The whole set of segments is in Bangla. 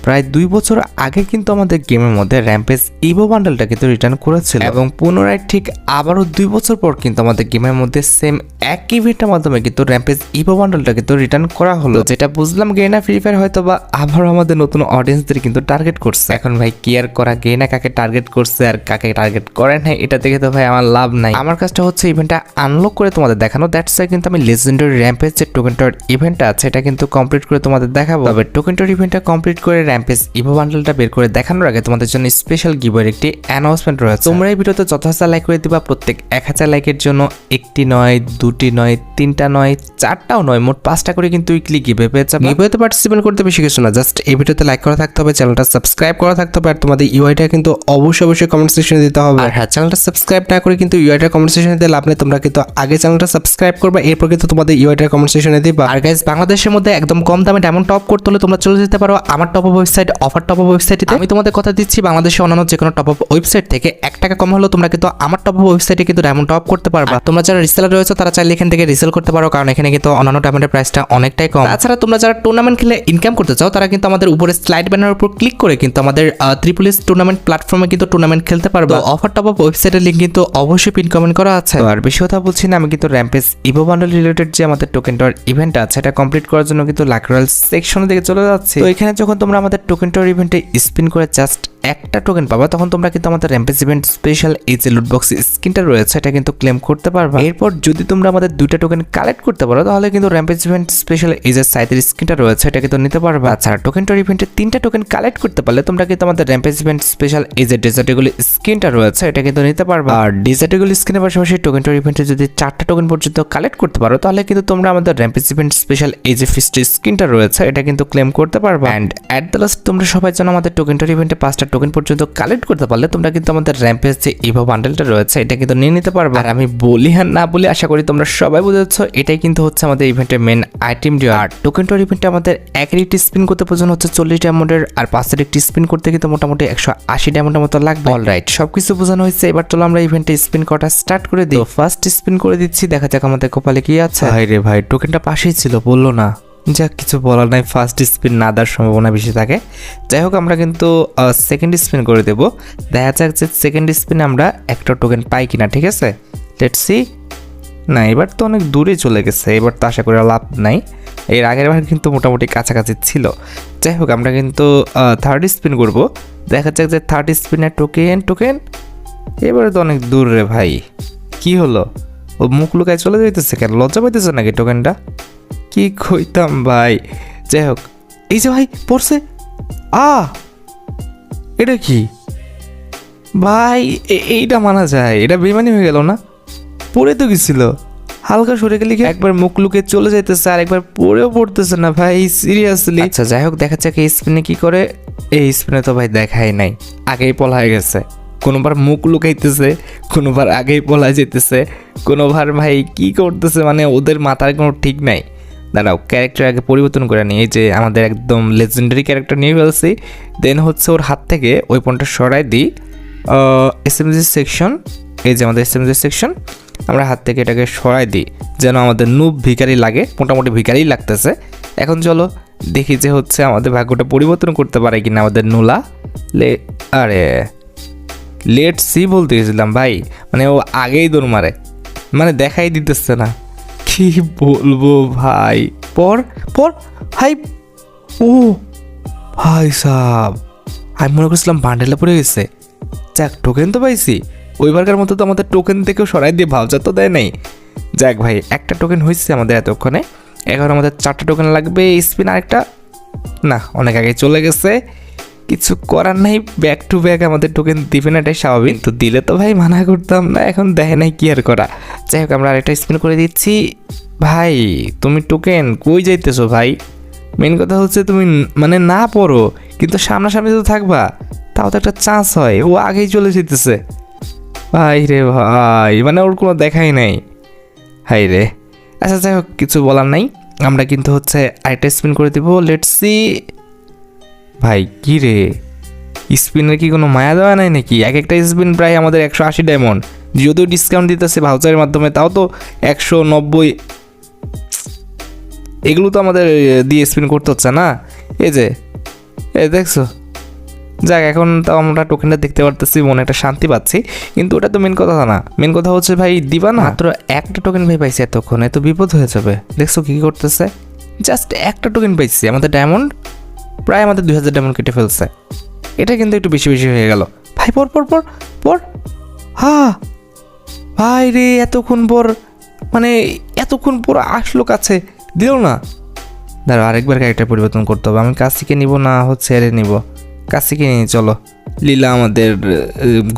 প্রায় 2 বছর আগে কিন্তু আমাদের গেমের মধ্যে র্যাম্পেজ ইভো বান্ডেলটা কিন্তু রিটার্ন করেছিল এবং পুনরায় ঠিক আবারও 2 বছর পর কিন্তু আমাদের গেমের মধ্যে সেম এক ইভেন্টের মাধ্যমে কিন্তু র্যাম্পেজ ইভো বান্ডেলটা কিন্তু রিটার্ন করা হলো, যেটা বুঝলাম গেনা ফ্রি ফায়ার হয়তো বা আবারও আমাদের নতুন অডিয়েন্সদের কিন্তু টার্গেট করছে। এখন ভাই কেয়ার করা গেনা কাকে টার্গেট করছে আর কাকে টার্গেট করে নাই এটা থেকে তো ভাই আমার লাভ নাই। আমার কাজটা হচ্ছে ইভেন্টটা আনলক করে তোমাদের দেখানো, দ্যাটস ওয়াই কিন্তু আমি লেজেন্ডারি র্যাম্পেজ যে টোকেন টাওয়ার ইভেন্টটা আছে এটা কিন্তু কমপ্লিট করে তোমাদের দেখাবো। তবে টোকেন টাওয়ার ইভেন্টটা কমপ্লিট করে র্যাম্পেজ ইভো বান্ডেলটা বের করে দেখানোর আগে তোমাদের জন্য স্পেশাল গিভওয়ের একটি অ্যানাউন্সমেন্ট রয়েছে। তোমরা এই ভিডিওতে যত হাজার লাইক করে দিবা, প্রত্যেক 1000 লাইকের জন্য একটি নয়, দুটি নয়, তিনটা নয়, চারটাও নয়, মোট 5টা করে কিন্তু উইকলি গিভওয়ে পেয়ে যাবে। গিভওয়েতে পার্টিসিপেট করতে বেশি কিছু না, জাস্ট এই ভিডিওতে লাইক করা থাকতে হবে, চ্যানেলটা সাবস্ক্রাইব করা থাকতে হবে আর তোমাদের ইউআইটা কিন্তু অবশ্যই কমেন্ট সেকশনে দিতে হবে। আর হ্যাঁ, চ্যানেলটা সাবস্ক্রাইব না করে কিন্তু ইউআইটা কমেন্ট সেকশনে দিতে লাভ নেই, তোমরা কিন্তু আগে চ্যানেলটা সাবস্ক্রাইব করবে, এরপর কিন্তু তোমাদের ইউআইটা কমেন্ট সেকশনে দিবা। আর গাইস, বাংলাদেশের মধ্যে একদম কম দামে ডায়মন্ড টপ করতে হলে তোমরা চলে যেতে পারো আমার top up website offer top up ওয়েবসাইটে। আমি তোমাদের কথা দিচ্ছি, বাংলাদেশের অন্যান্য যে কোনো টপ আপ ওয়েবসাইট থেকে 1 টাকা কম হলেও তোমরা কিন্তু আমার টপ আপ ওয়েবসাইটে কিন্তু ডায়মন্ড টপ করতে পারবা। তোমরা যারা রিসেলার রয়েছে তারা চাইলে এখান থেকে রিসেল করতে পারো, কারণ এখানে কিন্তু অন্যান্য ডায়মন্ডের প্রাইসটা অনেকটাই কম। তাছাড়া তোমরা যারা টুর্নামেন্ট খেলে ইনকাম করতে চাও তারা কিন্তু আমাদের উপরে স্লাইড ব্যানারের উপর ক্লিক করে কিন্তু আমাদের ট্রিপল এস টুর্নামেন্ট প্ল্যাটফর্মে কিন্তু টুর্নামেন্ট খেলতে পারবে। অফার টপ আপ ওয়েবসাইটের লিংক কিন্তু অবশ্যই পিন কমেন্ট করা আছে। আর বেশি কথা বলছি না, আমি কিন্তু র্যাম্পেজ ইভো বান্ডেল রিলেটেড যে আমাদের টোকেন টাওয়ার ইভেন্ট আছে এটা কমপ্লিট করার জন্য কিন্তু লাকরাল সেকশনের দিকে চলে যাচ্ছি। তো এখানে যখন তোমরা আমাদের টোকেন টাওয়ার ইভেন্টে স্পিন করে জাস্ট একটা টোকেন পাবা, তখন তোমরা কিন্তু আমাদের র্যাম্পেজ ইভেন্ট স্পেশাল এই যে লুটবক্স স্কিনটা রয়েছে এটা কিন্তু ক্লেম করতে পারবা। এরপর যদি তোমরা আমাদের 2টা টোকেন কালেক্ট করতে পারো তাহলে কিন্তু র্যাম্পেজ ইভেন্ট স্পেশাল এই যে সাইডের স্কিনটা রয়েছে এটা কিন্তু নিতে পারবা। আচ্ছা, টোকেন টাওয়ার ইভেন্টে 3টা টোকেন কালেক্ট করতে পারলে তোমরা কিন্তু আমাদের র্যাম্পেজ ইভেন্ট স্পেশাল এই যে ডেজার্টেগুলো স্কিনটা রয়েছে এটা কিন্তু নিতে পারবা। আর ডেজার্টেগুলো স্কিনের পাশাপাশি টোকেন টাওয়ার ইভেন্টে যদি 4টা টোকেন পর্যন্ত কালেক্ট করতে পারো তাহলে কিন্তু তোমরা আমাদের র্যাম্পেজ ইভেন্ট স্পেশাল এই যে ফিস্টের স্কিনটা রয়েছে এটা কিন্তু ক্লেম করতে পারবা। এন্ড এট দ্য লাস্ট তোমরা সবাই জানো আমাদের টোকেন টাওয়ার ইভেন্টে 5টা টোকেন পর্যন্ত কালেক্ট করতে পারলে তোমরা কিন্তু আমাদের র্যাম্পেজ যে ইভো বান্ডেলটা রয়েছে এটা কিন্তু নিয়ে নিতে পারবে। আর আমি বলি আর না বলি আশা করি তোমরা সবাই বুঝেছো, এটাই কিন্তু হচ্ছে আমাদের ইভেন্টের মেন আইটেম ডিও। আর টোকেন টাওয়ার ইভেন্টে আমাদের এক রিটি স্পিন করতে প্রয়োজন হচ্ছে 40 ডায়মন্ডের, আর 5 রিটি স্পিন করতে কিন্তু মোটামুটি 180 ডায়মন্ডের মতো লাগবে। অলরাইট, সবকিছু বোঝানো হয়েছে, এবার চলো আমরা ইভেন্টে স্পিন করাটা স্টার্ট করে দিই। ফার্স্ট স্পিন করে দিচ্ছি, দেখা যাক আমাদের কপালে কি আছে। ভাই রে ভাই, টোকেনটা পাশেই ছিল, বললো না, যাক কিছু বলার নাই, ফার্স্ট স্পিন না দেওয়ার সম্ভাবনা বেশি থাকে। যাই হোক, আমরা কিন্তু সেকেন্ড স্পিন করে দেবো, দেখা যাক যে সেকেন্ড স্পিনে আমরা একটা টোকেন পাই কিনা। ঠিক আছে, লেটস সি। না, এবার তো অনেক দূরে চলে গেছে, এবার তো আশা করে লাভ নাই, এর আগের বার কিন্তু মোটামুটি কাছাকাছি ছিল। যাই হোক, আমরা কিন্তু থার্ড স্পিন করবো, দেখা যাক যে থার্ড স্পিনের টোকেন এবারে তো অনেক দূর রে ভাই। কি হলো, ও মুখ লুকায় চলে যাইতেছে কেন? লজ্জা পাইতেছে নাকি টোকেনটা? কি কইতাম ভাই। যাই হোক, এই যে ভাই পড়ছে, এটা কি ভাই? এইটা মানা যায়, এটা বেমানি হয়ে গেল না? পড়ে তো গেছিল, হালকা সরে গেলে একবার মুখ লুকে চলে যাইতেছে আর একবার পড়েও পড়তেছে না ভাই, সিরিয়াসলি। আচ্ছা যাই হোক, দেখা যাক এই স্পিনে কি করে। এই স্পিনে তো ভাই দেখাই নাই, আগেই পলাই গেছে। কোনোবার মুখ লুকাইতেছে, কোনোবার আগেই পলাই যেতেছে, কোনোবার ভাই কি করতেছে, মানে ওদের মাথার কোনো ঠিক নাই। দাঁড়াও, ক্যারেক্টার আগে পরিবর্তন করে নিই। এই যে আমাদের একদম লেজেন্ডারি ক্যারেক্টার নিয়ে ফেলছি, দেন হচ্ছে ওর হাত থেকে ওয়েপনটা সরাই দিই। এসএমজি সেকশন, এই যে আমাদের এসএমজি সেকশন, আমরা হাত থেকে এটাকে সরাই দিই যেন আমাদের নুব ভিখারি লাগে, মোটামুটি ভিখারি লাগতেছে। এখন চলো দেখি যে হচ্ছে আমাদের ভাগ্যটা পরিবর্তন করতে পারে কিনা আমাদের নুলা। আরে লেট সি বলতে গেছিলাম ভাই, মানে ও আগেই দৌড় মারে, মানে দেখাই দিতেছে না, কি বলবো ভাই। পর ভাই, ও ভাই সাব, আমি মনে করছিলাম বান্ডেলে পড়ে গেছে। যাক, টোকেন তো পাইছি, ওইবারকার মতো তো আমাদের টোকেন থেকেও সরাই দিয়ে ভাবজা তো দেয় নাই। যাক ভাই, একটা টোকেন হয়েছে আমাদের এতক্ষণে, এখন আমাদের 4টা টোকেন লাগবে। স্পিন আরেকটা, না অনেক আগে চলে গেছে, কিছু করার নাই, ব্যাক টু ব্যাক আমাদের টোকেন দিবে না, এটাই স্বাভাবিক। তো দিলে তো ভাই মানা করতাম না, এখন দেখে নাই কি আর করা। যাই হোক, আমরা আরেকটা স্পিন করে দিচ্ছি। ভাই তুমি টোকেন কই যাইতেছো ভাই? মেন কথা হচ্ছে তুমি মানে না পড়ো কিন্তু সামনাসামনি তো থাকবা, তাও তো একটা চান্স হয়। ও আগেই চলে যেতেছে ভাই রে ভাই, মানে ওর কোনো দেখাই নাই। হাই রে, আচ্ছা যাই হোক, কিছু বলার নাই, আমরা কিন্তু হচ্ছে আরেকটা স্পিন করে দিব। Let's see. ভাই কি রে, স্পিনের কি কোনো মায়া দেওয়া নাই নাকি? এক একটা স্পিন প্রায় আমাদের 180 ডায়মন্ড, যদিও ডিসকাউন্ট দিতেছে ভাউচারের মাধ্যমে, তাও তো 190। এগুলো তো আমাদের দিয়ে স্পিন করতে হচ্ছে না। এই যে এই দেখছো, যাক এখন তো আমরা টোকেনটা দেখতে পারতেছি, মনে একটা শান্তি পাচ্ছি, কিন্তু ওটা তো মেন কথা না। মেন কথা হচ্ছে ভাই দিবা না, মাত্র একটা টোকেন ভাই পাইছি, এতক্ষণ এত বিপদ হয়ে যাবে। দেখছো কি করতেছে, জাস্ট একটা টোকেন পাইছি, আমাদের ডায়মন্ড প্রায় আমাদের 2000 ডায়মন্ড কেটে ফেলছে। এটা কিন্তু একটু বেশি বেশি হয়ে গেল ভাই। পর পর পর পর ভাই রে, এতক্ষণ পর মানে এতক্ষণ পর আসলো কাছে, দিল না। দাঁড়াও আরেকবার ক্যারেক্টার পরিবর্তন করতে হবে। আমি কাশিকে নিব না হচ্ছে এরে নিব, কাশিকে নিয়ে চলো। লীলা আমাদের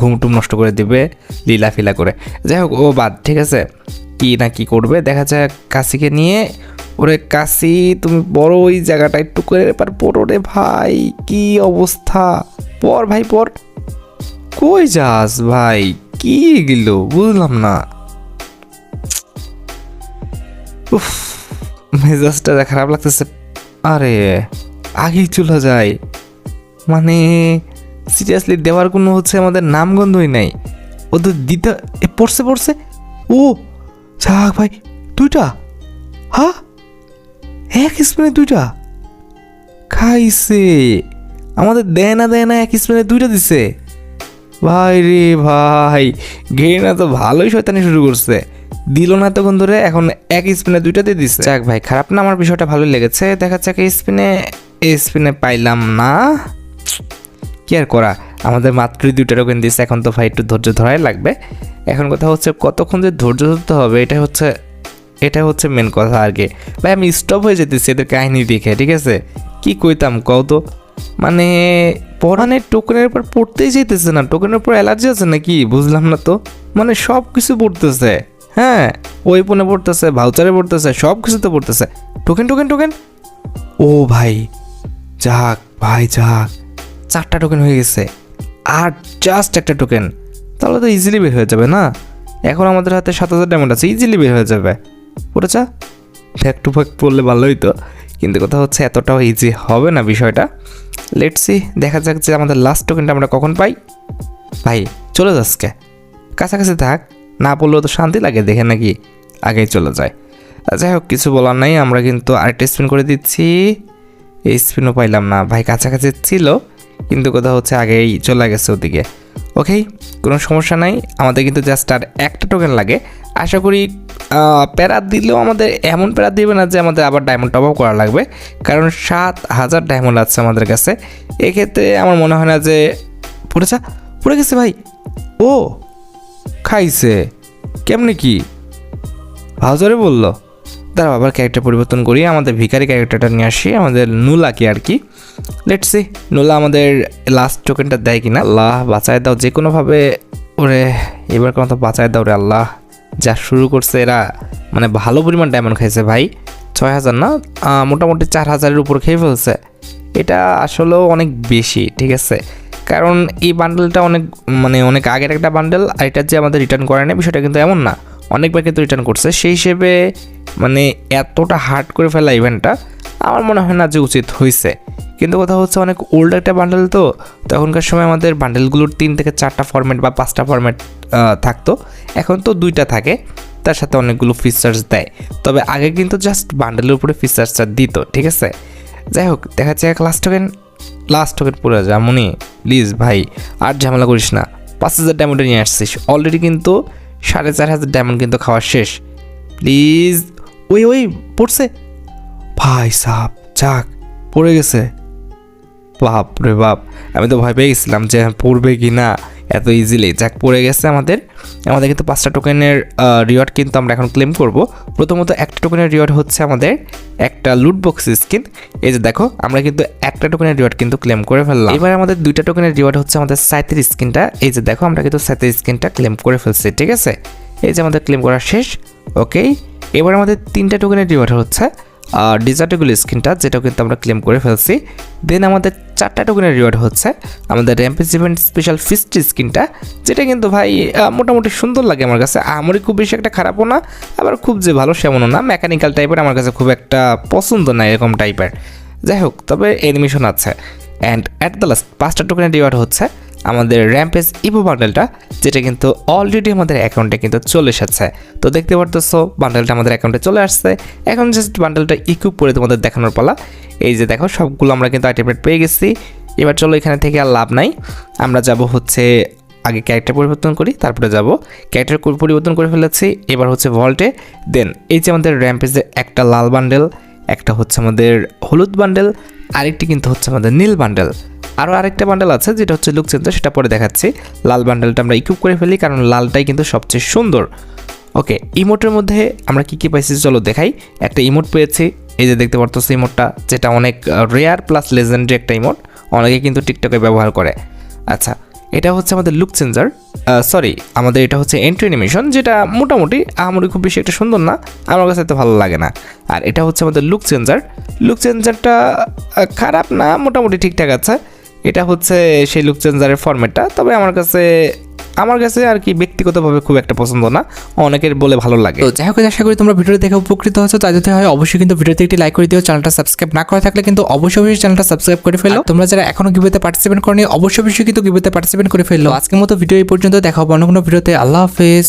ঘুমটুম নষ্ট করে দিবে লীলা ফিলা করে, যাই হোক ও বাদ, ঠিক আছে। কি না কি করবে দেখা যায়, কাশিকে নিয়ে। ওরে কাশি তুমি বড় ওই জায়গাটা একটু করে এবার পড়ো রে ভাই, কি অবস্থা, পর ভাই পর। কই যাস ভাই, কি গেল বুঝলাম না। উফ, মেজাজটা খারাপ লাগতেছে। আরে আগেই চলে যায়, মানে সিরিয়াসলি দেওয়ার কোনো হচ্ছে আমাদের নামগন্ধই নাই। ও তো দিতে পড়ছে। ও যাক ভাই, দুইটা, হ্যাঁ এক স্পিনে দুইটা খাইছে আমাদের, দেয় না এক স্পিনে দুইটা দিছে ভাই রে ভাই। ঘেনা তো ভালোই শয়তানি শুরু করছে, দিল না তখন ধরে, এখন এক স্পিনে দুইটাতে দিচ্ছে। যাক ভাই খারাপ না, আমার বিষয়টা ভালোই লেগেছে। দেখা যাক স্পিনে পাইলাম না, কি আর করা, আমাদের মাত্রই দুইটা টোকেন দিচ্ছে। এখন তো ভাই একটু ধৈর্য ধরাই লাগবে। এখন কথা হচ্ছে কতক্ষণ যে ধৈর্য ধরতে হবে, এটা হচ্ছে মেন কথা আর কি। ভাই আমি স্টপ হয়ে যেতেছি এদের কাহিনী দেখে, ঠিক আছে। কি কইতাম কও তো, মানে পড়ানে টোকেনের উপর পড়তেই যেতেছে না, টোকেনের উপর অ্যালার্জি আছে নাকি বুঝলাম না তো। মানে সব কিছু পড়তেছে, হ্যাঁ ওয়েপনে পড়তেছে, ভাউচারে পড়তেছে, সব কিছুতে পড়তেছে, টোকেন। ও ভাই যাক ভাই যাক, 4টা টোকেন হয়ে গেছে, আর জাস্ট একটা টোকেন, তাহলে তো ইজিলি বের হয়ে যাবে না। এখন আমাদের হাতে 7000 ডায়মন্ড আছে, ইজিলি বের হয়ে যাবে। পড়েছা ব্যাক টু ব্যাক পড়লে ভালোই তো, কিন্তু কথা হচ্ছে এতটাও ইজি হবে না বিষয়টা। লেটস সি, দেখা যাক যে আমাদের লাস্ট টোকেনটা আমরা কখন পাই। ভাই চলে যাচ্ছে, কাছাকাছি থাক, না পড়লেও তো শান্তি লাগে দেখে নাকি, আগেই চলে যায়। যাই হোক কিছু বলার নাই, আমরা কিন্তু আরেকটা স্পিন করে দিচ্ছি। এই স্পিনও পাইলাম না ভাই, কাছাকাছি ছিল কিন্তু কথা হচ্ছে আগেই চলে গেছে ওদিকে। ওকে কোনো সমস্যা নাই, আমাদের কিন্তু জাস্ট আর একটা টোকেন লাগে। আশা করি প্যারা দিলেও আমাদের এমন প্যারা দিবে না যে আমাদের আবার ডায়মন্ড টপ আপ করা লাগবে, কারণ 7000 ডায়মন্ড আছে আমাদের কাছে। এক্ষেত্রে আমার মনে হয় না যে পড়ে গেছে ভাই। ও খাইছে কেমনে কি ভাউজারে বললো, দাঁড়াও আবার ক্যারেক্টার পরিবর্তন করি, আমাদের ভিখারি ক্যারেক্টারটা নিয়ে আসি, আমাদের নুলাকে আর কি। লেটস সি নুলা আমাদের লাস্ট টোকেনটা দেয় কিনা। আল্লাহ বাঁচায় দাও যে কোনোভাবে, ওরে এবার কোনো তো বাঁচায় দাও রে আল্লাহ। যা শুরু করছে এরা, মানে ভালো পরিমাণ ডায়মন্ড খাইছে ভাই, 6000 না মোটামুটি 4000-এর উপর খেয়ে ফেলছে। এটা আসলেও অনেক বেশি, ঠিক আছে, কারণ এই বান্ডেলটা অনেক আগের একটা বান্ডেল, আর এটা যে আমাদের রিটার্ন করে না বিষয়টা কিন্তু এমন না, অনেকবার কিন্তু রিটার্ন করছে। সেই হিসেবে মানে এতটা হার্ড করে ফেলা ইভেন্টটা আমার মনে হয় না যে উচিত হয়েছে। কিন্তু কথা হচ্ছে অনেক ওল্ড একটা বান্ডেল তো, তখনকার সময় আমাদের বান্ডেলগুলোর 3 থেকে 4টা ফরম্যাট বা 5টা ফরম্যাট থাকতো, এখন তো 2টা থাকে, তার সাথে অনেকগুলো ফিচার্স দেয়। তবে আগে কিন্তু জাস্ট বান্ডেলের উপরে ফিচার্সটা দিত, ঠিক আছে। যাই হোক দেখা যাক লাস্ট টোকেন পুরো যা মনি, প্লিজ ভাই আর ঝামেলা করিস না। 5000 ডায়মন্ডে নিয়ে আসছিস অলরেডি, কিন্তু 4500 ডায়মন্ড কিন্তু খাওয়া শেষ, প্লিজ। ওই পড়ছে ভাই সাপ, যাক পড়ে গেছে, বাপ রে বাপ, আমি তো ভয় পেয়ে গেছিলাম যে পড়বে কি না এত ইজিলি। যাক পড়ে গেছে আমাদের কিন্তু 5টা টোকেনের রিওয়ার্ড কিন্তু আমরা এখন ক্লেম করব। প্রথমত একটা টোকেনের রিওয়ার্ড হচ্ছে আমাদের একটা লুট বক্স স্কিন। এই যে দেখো আমরা কিন্তু একটা টোকেনের রিওয়ার্ড কিন্তু ক্লেম করে ফেললাম। এবার আমাদের 2টা টোকেনের রিওয়ার্ড হচ্ছে আমাদের সাইথের স্কিনটা। এই যে দেখো আমরা কিন্তু সাইথের স্কিনটা ক্লেম করে ফেলছি, ঠিক আছে। এই যে আমাদের ক্লেম করা শেষ। ওকে এবার আমাদের 3টা টোকেনের রিওয়ার্ড হচ্ছে ডিজার্টেবল স্কিনটা, যেটাও কিন্তু আমরা ক্লেম করে ফেলছি। দেন আমাদের 4টা টোকেনের রিওয়ার্ড হচ্ছে আমাদের র্যাম্পেজ ইভেন্ট স্পেশাল ফিস্ট স্কিনটা, যেটা কিন্তু ভাই মোটামুটি সুন্দর লাগে আমার কাছে। আমারই খুব বেশি একটা খারাপও না, আবার খুব যে ভালো সেমনও না, মেকানিক্যাল টাইপের, আমার কাছে খুব একটা পছন্দ না এরকম টাইপের। যাই হোক তবে অ্যানিমেশন আছে। অ্যান্ড অ্যাট দ্য লাস্ট 5টা টোকেনের রিওয়ার্ড হচ্ছে আমাদের র্যাম্পেজ ইভো বান্ডেলটা, যেটা কিন্তু অলরেডি আমাদের অ্যাকাউন্টে কিন্তু চলে এসেছে। তো দেখতে পারতেছো বান্ডেলটা আমাদের অ্যাকাউন্টে চলে আসছে। এখন জাস্ট বান্ডেলটা ইকুইপ করে তোমাদের দেখানোর পালা। এই যে দেখো সবগুলো আমরা কিন্তু আইটেম পেয়ে গেছি। এবার চলো এখানে থেকে আর লাভ নাই, আমরা যাব হচ্ছে আগে ক্যারেক্টার পরিবর্তন করি, তারপরে যাব ক্যারেক্টার পরিবর্তন করে ফেলেছি। এবার হচ্ছে ভল্টে, দেন এই যে আমাদের র্যাম্পেজের একটা লাল বান্ডেল, একটা হচ্ছে আমাদের হলুদ বান্ডেল, আরেকটি কিন্তু হচ্ছে আমাদের নীল বান্ডেল, আরও আরেকটা বান্ডেল আছে যেটা হচ্ছে লুক চেঞ্জার, সেটা পরে দেখাচ্ছি। লাল বান্ডেলটা আমরা ইকুইপ করে ফেলি কারণ লালটাই কিন্তু সবচেয়ে সুন্দর। ওকে, ইমোটের মধ্যে আমরা কী কী পাইছি চলো দেখাই। একটা ইমোট পেয়েছি, এই যে দেখতে পারতেছি ইমোটটা, যেটা অনেক রেয়ার প্লাস লেজেন্ডারি একটা ইমোট, অনেকে কিন্তু টিকটকে ব্যবহার করে। আচ্ছা, এটা হচ্ছে আমাদের লুক চেঞ্জার, সরি আমাদের এটা হচ্ছে এন্ট্রি অ্যানিমেশন, যেটা মোটামুটি আমার খুব বেশি একটা সুন্দর না, আমার কাছে এত ভালো লাগে না। আর এটা হচ্ছে আমাদের লুক চেঞ্জার, লুক চেঞ্জারটা খারাপ না, মোটামুটি ঠিকঠাক আছে। এটা হচ্ছে সেই লুক চেঞ্জারের ফরম্যাটটা, তবে আমার কাছে আর কি ব্যক্তিগতভাবে খুব একটা পছন্দ না, অনেকের বলে ভালো লাগে। তো যাই হোক, আশা করি তোমরা ভিডিওটি দেখে উপকৃত হয়েছো। তাই যদি হয় অবশ্যই কিন্তু ভিডিওতে একটি লাইক করে দিও। চ্যানেলটা সাবস্ক্রাইব না করা থাকলে কিন্তু অবশ্যই চ্যানেলটা সাবস্ক্রাইব করে ফেলো। তোমরা যারা এখনো গিভওয়েতে পার্টিসিপেট করনি অবশ্যই কিন্তু গিভওয়েতে পার্টিসিপেট করে ফেললো। আজকের মতো ভিডিও এই পর্যন্ত, দেখা হবে অন্য কোনো ভিডিওতে। আল্লাহ হাফেজ।